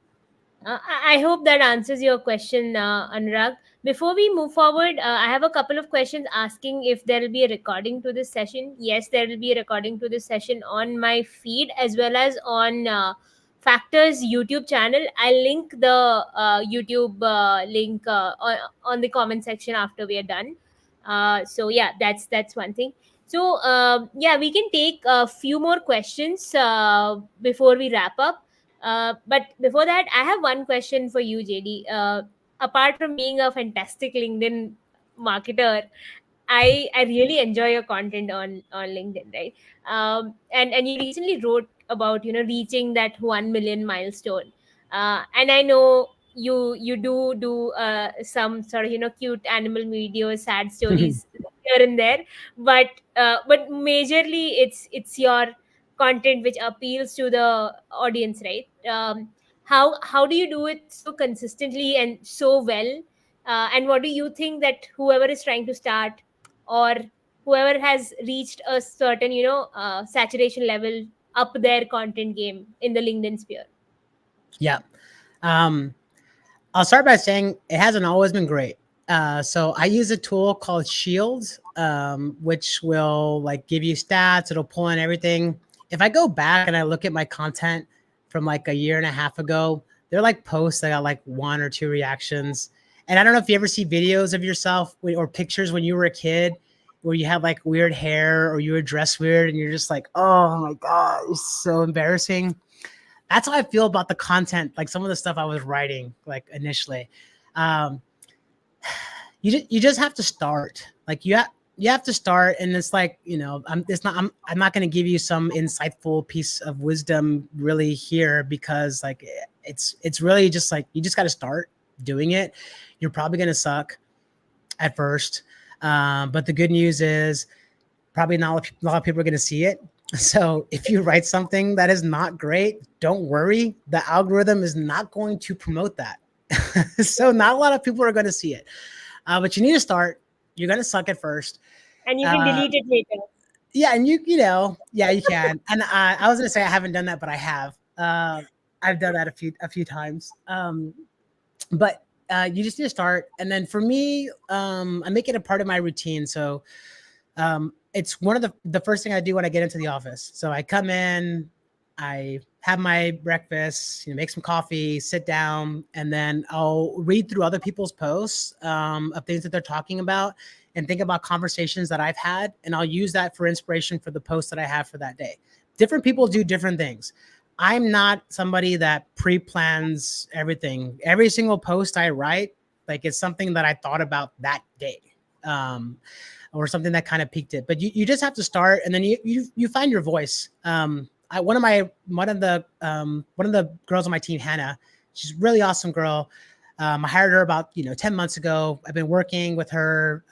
I hope that answers your question, Anurag. Before we move forward, I have a couple of questions asking if there will be a recording to this session. Yes, there will be a recording to this session on my feed as well as on Factors YouTube channel. I'll link the YouTube link on the comment section after we are done. So yeah, that's one thing. So yeah, we can take a few more questions before we wrap up. But before that, I have one question for you, JD. Apart from being a fantastic LinkedIn marketer, I really enjoy your content on LinkedIn, right? And you recently wrote about reaching that 1 million milestone, and I know you do some sort of cute animal videos, sad stories here and there, but majorly it's your content which appeals to the audience, right? How do you do it so consistently and so well? And what do you think that whoever is trying to start, or whoever has reached a certain saturation level, up their content game in the LinkedIn sphere? Yeah. Um, I'll start by saying it hasn't always been great. So I use a tool called Shield, which will like give you stats. It'll pull in everything. If I go back and I look at my content from like a year and a half ago, they're like posts that got like one or two reactions. And I don't know if you ever see videos of yourself or pictures when you were a kid where you had like weird hair or you were dressed weird and you're just like, oh my God, it's so embarrassing. That's how I feel about the content, like some of the stuff I was writing, like initially. Um, you just have to start. Like you have to start, and it's like I'm not going to give you some insightful piece of wisdom really here because like it's really just like you just got to start doing it. You're probably going to suck at first, but the good news is probably not a lot of people are going to see it. So if you write something that is not great, don't worry. The algorithm is not going to promote that. So not a lot of people are going to see it. But you need to start. You're going to suck at first. And you can Uh, delete it later. yeah, and yeah, you can. And I was going to say I haven't done that, but I have. I've done that a few times. But you just need to start. And then for me, I make it a part of my routine. So it's one of the first thing I do when I get into the office. So I come in, I have my breakfast, make some coffee, sit down, and then I'll read through other people's posts of things that they're talking about and think about conversations that I've had, and I'll use that for inspiration for the post that I have for that day. Different people do different things. I'm not somebody that pre-plans everything. Every single post I write, like it's something that I thought about that day. Um, or something that kind of peaked it. But you just have to start, and then you find your voice. One of the girls on my team, Hannah, she's a really awesome girl. I hired her about 10 months ago. I've been working with her,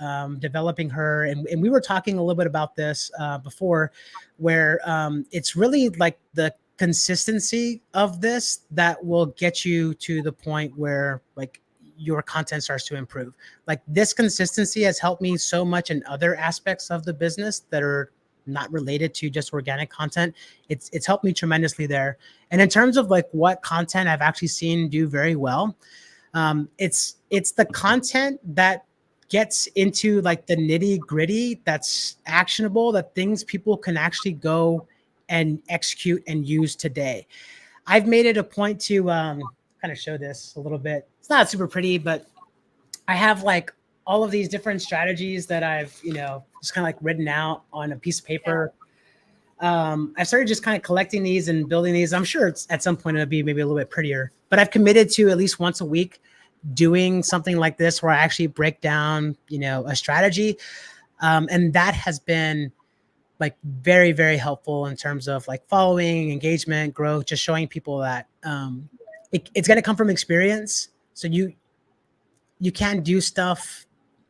developing her, and we were talking a little bit about this before, where it's really like the consistency of this that will get you to the point where like your content starts to improve. Like this consistency has helped me so much in other aspects of the business that are not related to just organic content. It's helped me tremendously there. And in terms of like what content I've actually seen do very well, it's the content that gets into like the nitty gritty, that's actionable, that things people can actually go and execute and use today. I've made it a point to kind of show this a little bit. It's not super pretty, but I have like all of these different strategies that I've, just kind of like written out on a piece of Yeah. paper. I started just kind of collecting these and building these. I'm sure it's at some point it'll be maybe a little bit prettier, but I've committed to at least once a week doing something like this where I actually break down, a strategy. And that has been like very, very helpful in terms of like following, engagement, growth, just showing people that it's going to come from experience. So you can't do stuff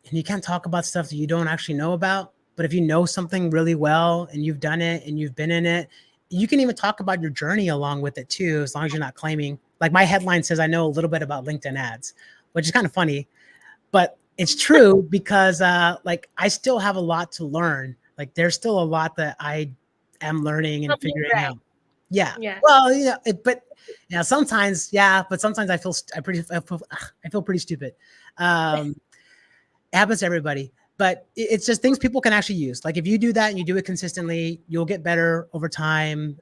and you can't talk about stuff that you don't actually know about. But if you know something really well and you've done it and you've been in it, you can even talk about your journey along with it too, as long as you're not claiming. Like my headline says, I know a little bit about LinkedIn ads, which is kind of funny, but it's true because like I still have a lot to learn. Like there's still a lot that I am learning and Humble figuring brag. out. Yeah. Yeah. Well, but sometimes, yeah, but sometimes I feel pretty stupid. Um, it happens to everybody, but it's just things people can actually use. Like if you do that and you do it consistently, you'll get better over time.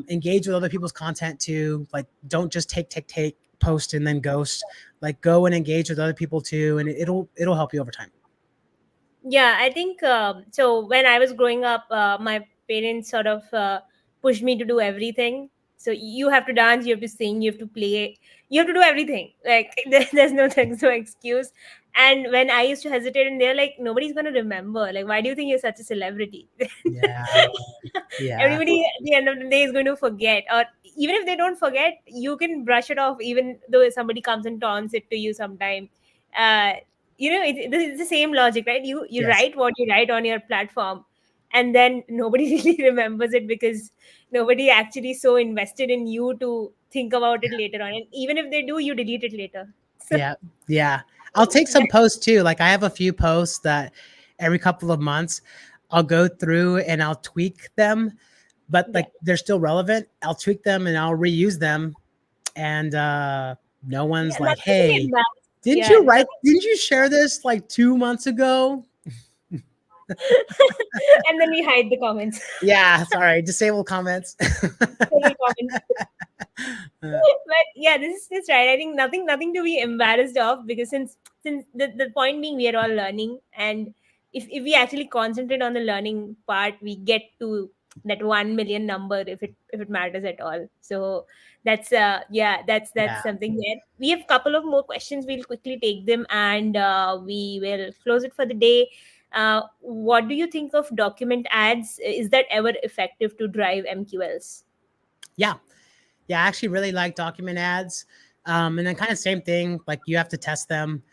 Engage with other people's content too. Like don't just take, post and then ghost. Like go and engage with other people too, and it'll help you over time. Yeah, I think so. When I was growing up, my parents sort of pushed me to do everything. So you have to dance, you have to sing, you have to play, you have to do everything. Like there's no excuse. And when I used to hesitate, and they're like, nobody's gonna remember. Like, why do you think you're such a celebrity? Yeah. Yeah. Everybody at the end of the day is going to forget, or even if they don't forget, you can brush it off. Even though somebody comes and taunts it to you sometime. Uh, it's the same logic, right? You Yes. write what you write on your platform, and then nobody really remembers it because nobody actually so invested in you to think about it later on, and even if they do, you delete it later. So Yeah. Yeah. I'll take some that, posts too. Like I have a few posts that every couple of months I'll go through and I'll tweak them, but yeah, like they're still relevant. I'll tweak them and I'll reuse them. And no yeah, one's like, nothing to be hey, embarrassed. didn't Yeah, you write, nothing. didn't you share this like 2 months ago? And then we hide the comments. Yeah, sorry, disable comments. Disable comments. Uh, But yeah, this is right. I think nothing to be embarrassed of, because since the point being, we are all learning, and if we actually concentrate on the learning part, we get to that 1 million number, if it matters at all. So that's yeah. something there. We have a couple of more questions. We'll quickly take them, and we will close it for the day. What do you think of document ads? Is that ever effective to drive MQLs? Yeah. Yeah, I actually really like document ads. And then kind of same thing, like you have to test them.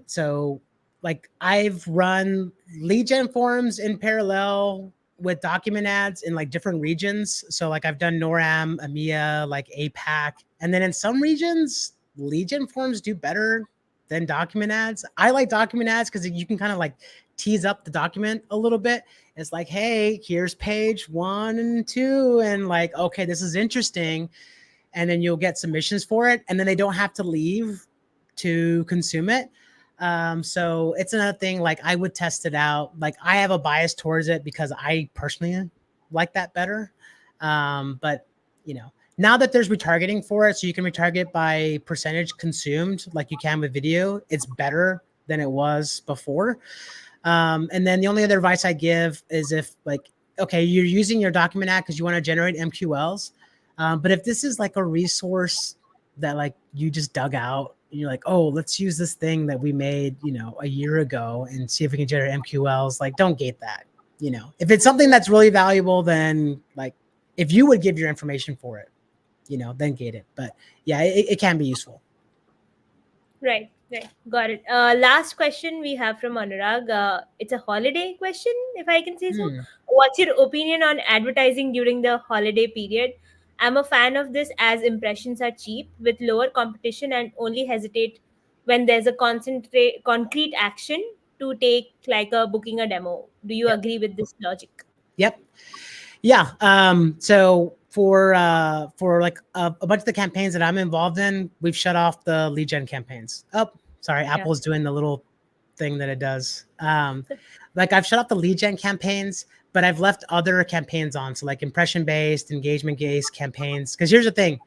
So like I've run lead gen forms in parallel with document ads in like different regions. So like I've done NORAM, EMEA, like APAC. And then in some regions, lead gen forms do better than document ads. I like document ads because you can kind of like tease up the document a little bit. It's like, hey, here's page 1 and 2, and like, okay, this is interesting. And then you'll get submissions for it, and then they don't have to leave to consume it. So it's another thing. Like I would test it out. Like I have a bias towards it because I personally like that better. But now that there's retargeting for it, so you can retarget by percentage consumed, like you can with video, it's better than it was before. And then the only other advice I give is if like, okay, you're using your document app because you want to generate MQLs. But if this is like a resource that like you just dug out and you're like, oh, let's use this thing that we made, a year ago and see if we can generate MQLs, like don't gate that. If it's something that's really valuable, then like if you would give your information for it, then gate it. But yeah, it can be useful. Right, right. Got it. Last question we have from Anurag. It's a holiday question, if I can say so. Hmm. What's your opinion on advertising during the holiday period? I'm a fan of this as impressions are cheap with lower competition and only hesitate when there's a concrete action to take, like a booking a demo. Do you Yep. agree with this logic? Yep. Yeah. So for like a bunch of the campaigns that I'm involved in, we've shut off the lead gen campaigns. Oh, sorry, Yeah. Apple's doing the little thing that it does. Like I've shut off the lead gen campaigns, but I've left other campaigns on. So like impression based, engagement based campaigns. Because here's the thing,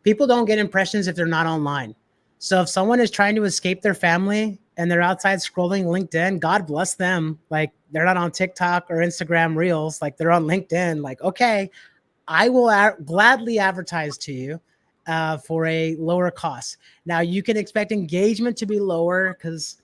people don't get impressions if they're not online. So if someone is trying to escape their family and they're outside scrolling LinkedIn, God bless them. Like they're not on TikTok or Instagram Reels, like they're on LinkedIn. Like, okay, I will gladly advertise to you for a lower cost. Now you can expect engagement to be lower because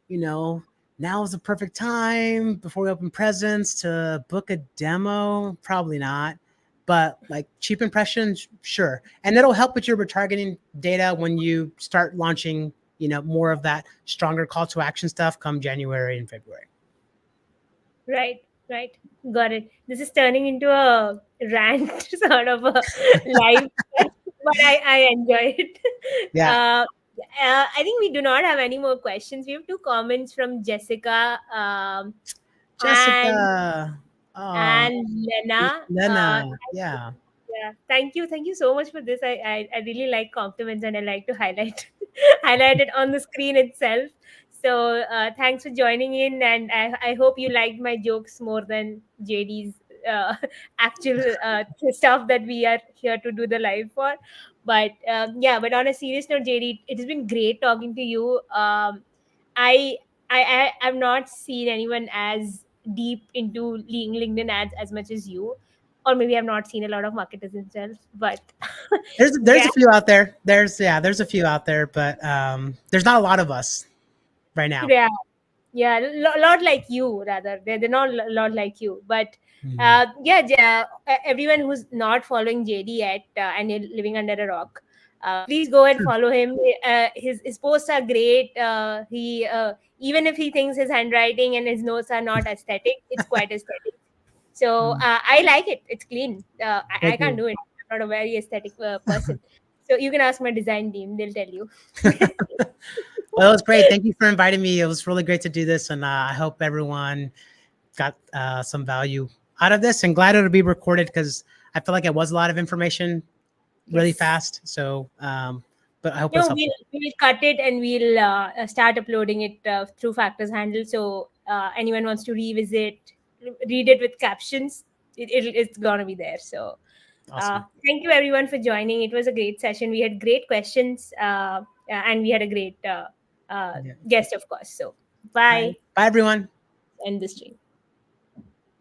you know, now is the perfect time before we open presents to book a demo. Probably not, but like cheap impressions, sure. And that'll help with your retargeting data when you start launching, more of that stronger call to action stuff come January and February. Right, right. Got it. This is turning into a rant, sort of a live, but I enjoy it. Yeah. I think we do not have any more questions. We have two comments from Jessica, and Jessica. Oh, and Lena. Lena. Yeah. Yeah, thank you so much for this. I really like compliments and I like to highlight highlight it on the screen itself. So thanks for joining in, and I hope you liked my jokes more than JD's actual stuff that we are here to do the live for. But yeah, but on a serious note, JD, it has been great talking to you. I I've not seen anyone as deep into LinkedIn ads as much as you, or maybe I've not seen a lot of marketers themselves. But There's yeah, a few out there. There's a few out there, but there's not a lot of us right now. yeah, yeah, lot like you rather. They're not a lot like you, but Mhm. yeah, everyone who's not following JD yet and you're living under a rock, please go and follow him. His posts are great. He even if he thinks his handwriting and his notes are not aesthetic, it's quite aesthetic. So Mm. I like it. It's clean. I Thank can't you. do it. I'm not a very aesthetic person. So you can ask my design team. They'll tell you. Well, it was great. Thank you for inviting me. It was really great to do this, and I hope everyone got some value out of this. And glad it'll be recorded because I feel like it was a lot of information really Yes. fast. So, but I hope it No, was we'll helpful. we'll cut it and we'll start uploading it through Factors handle. So anyone wants to revisit, read it with captions, it's gonna be there. So Awesome. thank you everyone for joining. It was a great session. We had great questions, and we had a great Yeah. guest, of course. So All right. bye. Bye, everyone. End the stream.